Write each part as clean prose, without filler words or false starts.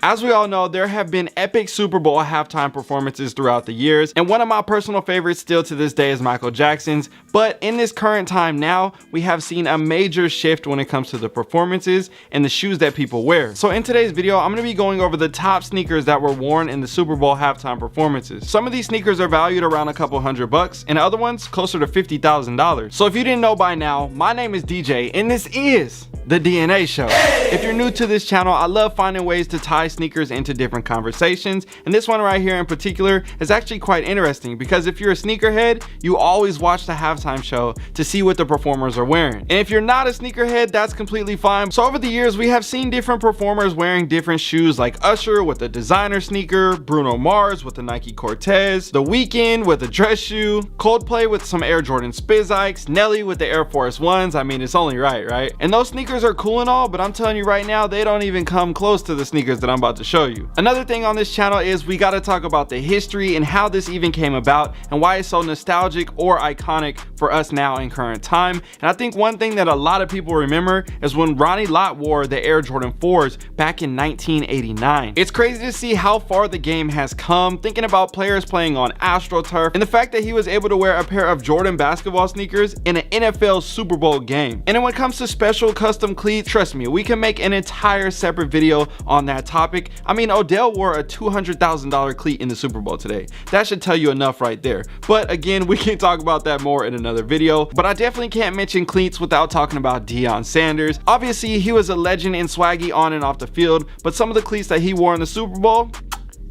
As we all know, there have been epic Super Bowl halftime performances throughout the years, and one of my personal favorites still to this day is Michael Jackson's. But in this current time now, we have seen a major shift when it comes to the performances and the shoes that people wear. So in today's video, I'm going to be going over the top sneakers that were worn in the Super Bowl halftime performances. Some of these sneakers are valued around a couple $100, and other ones closer to $50,000. So if you didn't know by now, my name is DJ, and this is The DNA Show. If you're new to this channel, I love finding ways to tie sneakers into different conversations, and this one right here in particular is actually quite interesting because if you're a sneakerhead, you always watch the halftime show to see what the performers are wearing. And if you're not a sneakerhead, that's completely fine. So over the years, we have seen different performers wearing different shoes, like Usher with a designer sneaker, Bruno Mars with the Nike Cortez, The Weeknd with a dress shoe, Coldplay with some Air Jordan Spizikes, Nelly with the Air Force Ones. I mean, it's only right? And those sneakers are cool and all, but I'm telling you right now, they don't even come close to the sneakers that I'm about to show you. Another thing on this channel is we got to talk about the history and how this even came about and why it's so nostalgic or iconic for us now in current time. And I think one thing that a lot of people remember is when Ronnie Lott wore the Air Jordan 4s back in 1989. It's crazy to see how far the game has come, thinking about players playing on AstroTurf and the fact that he was able to wear a pair of Jordan basketball sneakers in an NFL Super Bowl game. And when it comes to special custom cleats, trust me, we can make an entire separate video on that topic. I mean, Odell wore a $200,000 cleat in the Super Bowl today. That should tell you enough right there. But again, we can talk about that more in another video. But I definitely can't mention cleats without talking about Deion Sanders. Obviously, he was a legend in swaggy on and off the field, but some of the cleats that he wore in the Super Bowl,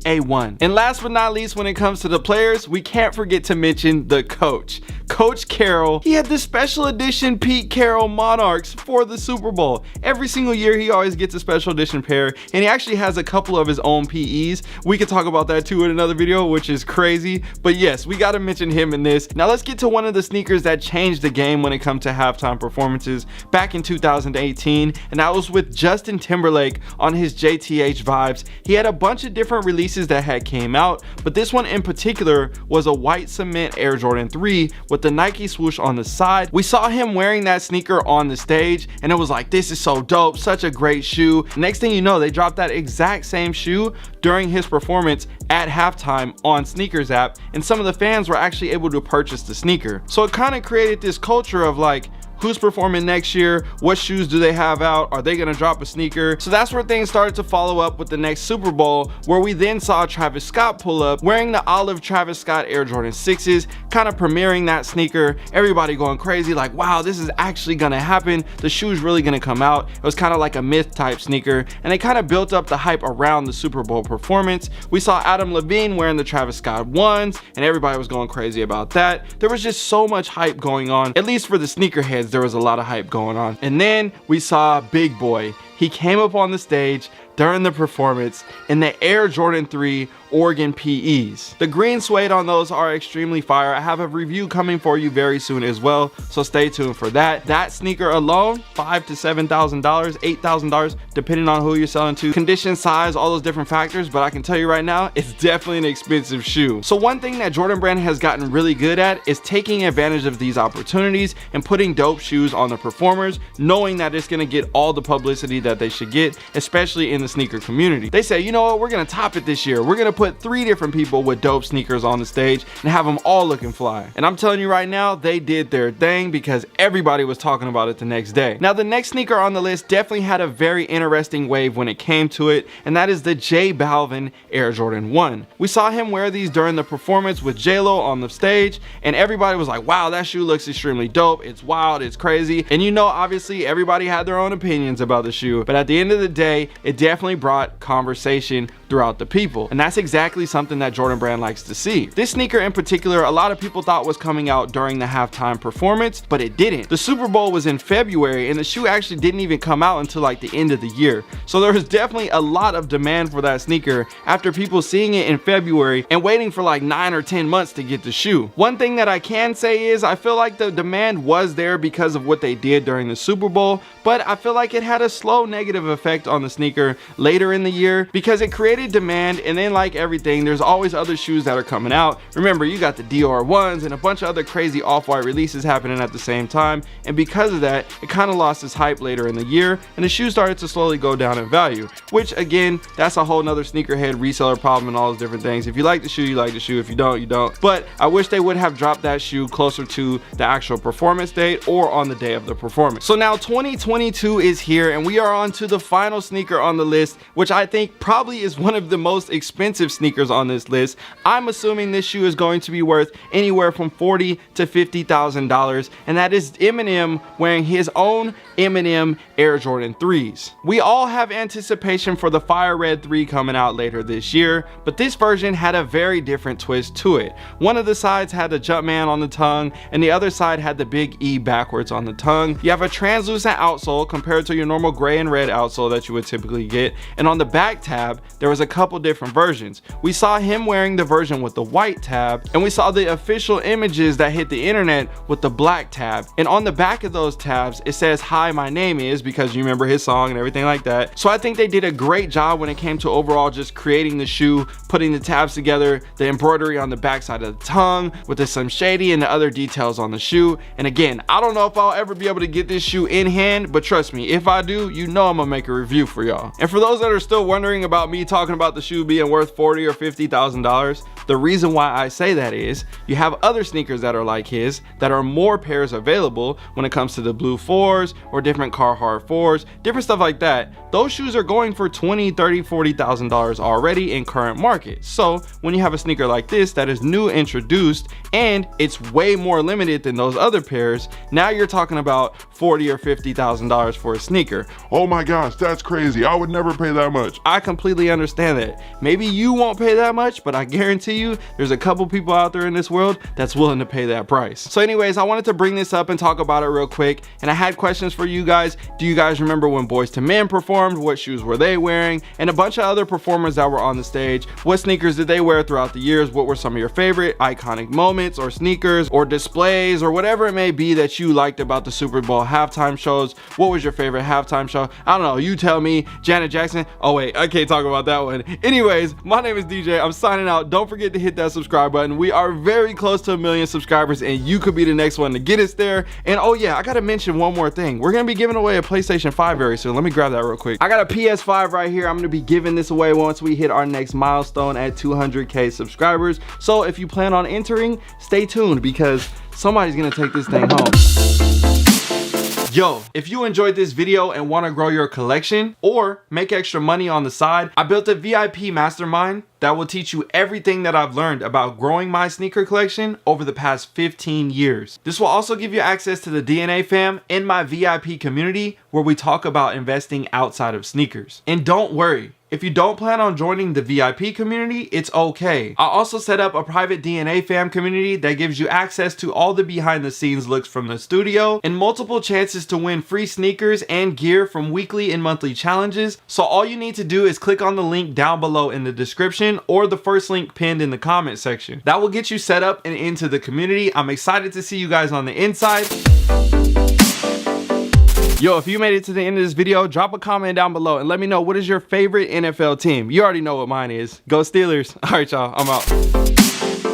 A1. And last but not least, when it comes to the players, we can't forget to mention the coach. Coach Carroll, he had the special edition Pete Carroll Monarchs for the Super Bowl. Every single year, he always gets a special edition pair, and he actually has a couple of his own PEs. We could talk about that too in another video, which is crazy. But yes, we got to mention him in this. Now let's get to one of the sneakers that changed the game when it comes to halftime performances back in 2018, and that was with Justin Timberlake on his JTH Vibes. He had a bunch of different releases that had came out, but this one in particular was a white cement Air Jordan 3 with the Nike swoosh on the side. We saw him wearing that sneaker on the stage, and it was like, this is so dope, such a great shoe. Next thing you know, they dropped that exact same shoe during his performance at halftime on Sneakers app, and some of the fans were actually able to purchase the sneaker. So it kind of created this culture of like, who's performing next year? What shoes do they have out? Are they gonna drop a sneaker? So that's where things started to follow up with the next Super Bowl, where we then saw Travis Scott pull up wearing the olive Travis Scott Air Jordan 6s, kind of premiering that sneaker. Everybody going crazy like, wow, this is actually gonna happen. The shoe's really gonna come out. It was kind of like a myth type sneaker, and they kind of built up the hype around the Super Bowl performance. We saw Adam Levine wearing the Travis Scott 1s, and everybody was going crazy about that. There was just so much hype going on, at least for the sneakerheads. There was a lot of hype going on. And then we saw Big Boy. He came up on the stage during the performance in the Air Jordan 3 Oregon PEs. The green suede on those are extremely fire. I have a review coming for you very soon as well, so stay tuned for that. That sneaker alone, $5,000 to $7,000, $8,000, depending on who you're selling to, condition, size, all those different factors, but I can tell you right now, it's definitely an expensive shoe. So one thing that Jordan Brand has gotten really good at is taking advantage of these opportunities and putting dope shoes on the performers, knowing that it's gonna get all the publicity that they should get, especially in the sneaker community. They say, you know what, we're gonna top it this year. We're gonna put 3 different people with dope sneakers on the stage and have them all looking fly. And I'm telling you right now, they did their thing because everybody was talking about it the next day. Now the next sneaker on the list definitely had a very interesting wave when it came to it, and that is the J Balvin Air Jordan 1. We saw him wear these during the performance with J-Lo on the stage, and everybody was like, wow, that shoe looks extremely dope. It's wild, it's crazy. And you know, obviously everybody had their own opinions about the shoe, but at the end of the day, it definitely brought conversation throughout the people, and that's exactly something that Jordan Brand likes to see. This sneaker in particular, a lot of people thought was coming out during the halftime performance, but it didn't. The Super Bowl was in February, and the shoe actually didn't even come out until like the end of the year. So there was definitely a lot of demand for that sneaker after people seeing it in February and waiting for like 9 or 10 months to get the shoe. One thing that I can say is I feel like the demand was there because of what they did during the Super Bowl, but I feel like it had a slow negative effect on the sneaker later in the year because it created demand, and then like everything, there's always other shoes that are coming out. Remember, you got the Dior ones and a bunch of other crazy off-white releases happening at the same time, and because of that, it kind of lost its hype later in the year, and the shoe started to slowly go down in value, which again, that's a whole nother sneakerhead reseller problem and all those different things. If you like the shoe, you like the shoe. If you don't, you don't. But I wish they would have dropped that shoe closer to the actual performance date or on the day of the performance. So now 2022 is here, and we are on to the final sneaker on the list, which I think probably is one of the most expensive sneakers on this list. I'm assuming this shoe is going to be worth anywhere from $40,000 to $50,000, and that is Eminem wearing his own Eminem Air Jordan 3s. We all have anticipation for the Fire Red 3 coming out later this year, but this version had a very different twist to it. One of the sides had the Jumpman on the tongue, and the other side had the big E backwards on the tongue. You have a translucent outsole compared to your normal gray and red outsole that you would typically get, and on the back tab there was a couple different versions. We saw him wearing the version with the white tab, and we saw the official images that hit the internet with the black tab, and on the back of those tabs it says "Hi, my name is," because you remember his song and everything like that. So I think they did a great job when it came to overall just creating the shoe, putting the tabs together, the embroidery on the back side of the tongue with the Slim Shady and the other details on the shoe. And again, I don't know if I'll ever be able to get this shoe in hand, but trust me, if I do, you know I'm gonna make a review for y'all. And for those that are still wondering about me talking about the shoe being worth $40,000 or $50,000, the reason why I say that is you have other sneakers that are like his that are more pairs available when it comes to the Blue 4s or different Carhartt 4s, different stuff like that. Those shoes are going for $20,000, $30,000, $40,000 already in current market. So when you have a sneaker like this that is new introduced and it's way more limited than those other pairs, now you're talking about $40,000 or $50,000 for a sneaker. Oh my gosh, that's crazy. I would never pay that much. I completely understand that. Maybe you won't pay that much, but I guarantee you there's a couple people out there in this world that's willing to pay that price. So anyways, I wanted to bring this up and talk about it real quick, and I had questions for you guys. Do you guys remember when Boyz II Men performed? What shoes were they wearing? And a bunch of other performers that were on the stage, what sneakers did they wear throughout the years? What were some of your favorite iconic moments or sneakers or displays or whatever it may be that you liked about the Super Bowl halftime shows? What was your favorite halftime show? I don't know, you tell me. Janet Jackson? Oh wait, I can't talk about that one. Anyways, my name is DJ. I'm signing out. Don't forget to hit that subscribe button. We are very close to 1 million subscribers, and you could be the next one to get us there. And oh yeah, I gotta mention one more thing. We're gonna be giving away a PlayStation 5 very soon. Let me grab that real quick. I got a PS5 right here. I'm gonna be giving this away once we hit our next milestone at 200K subscribers. So if you plan on entering, stay tuned because somebody's gonna take this thing home. Yo, if you enjoyed this video and want to grow your collection or make extra money on the side, I built a VIP mastermind that will teach you everything that I've learned about growing my sneaker collection over the past 15 years. This will also give you access to the DNA fam in my VIP community where we talk about investing outside of sneakers. And don't worry, if you don't plan on joining the VIP community, it's okay. I also set up a private DNA fam community that gives you access to all the behind the scenes looks from the studio and multiple chances to win free sneakers and gear from weekly and monthly challenges. So all you need to do is click on the link down below in the description or the first link pinned in the comment section. That will get you set up and into the community. I'm excited to see you guys on the inside. Yo, if you made it to the end of this video, drop a comment down below and let me know what is your favorite NFL team. You already know what mine is. Go Steelers. All right, y'all, I'm out.